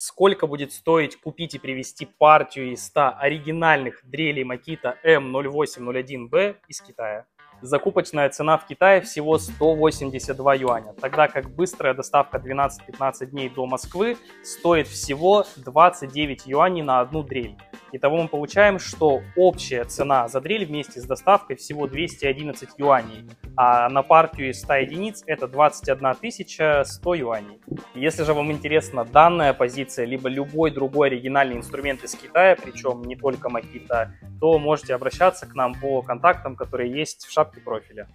Сколько будет стоить купить и привезти партию из 100 оригинальных дрелей Makita M0801B из Китая? Закупочная цена в Китае всего 182 юаня, тогда как быстрая доставка 12-15 дней до Москвы стоит всего 29 юаней на одну дрель. Итого мы получаем, что общая цена за дрель вместе с доставкой всего 211 юаней, а на партию из 100 единиц это 21 100 юаней. Если же вам интересна данная позиция, либо любой другой оригинальный инструмент из Китая, причем не только Makita, то можете обращаться к нам по контактам, которые есть в шапке профиля.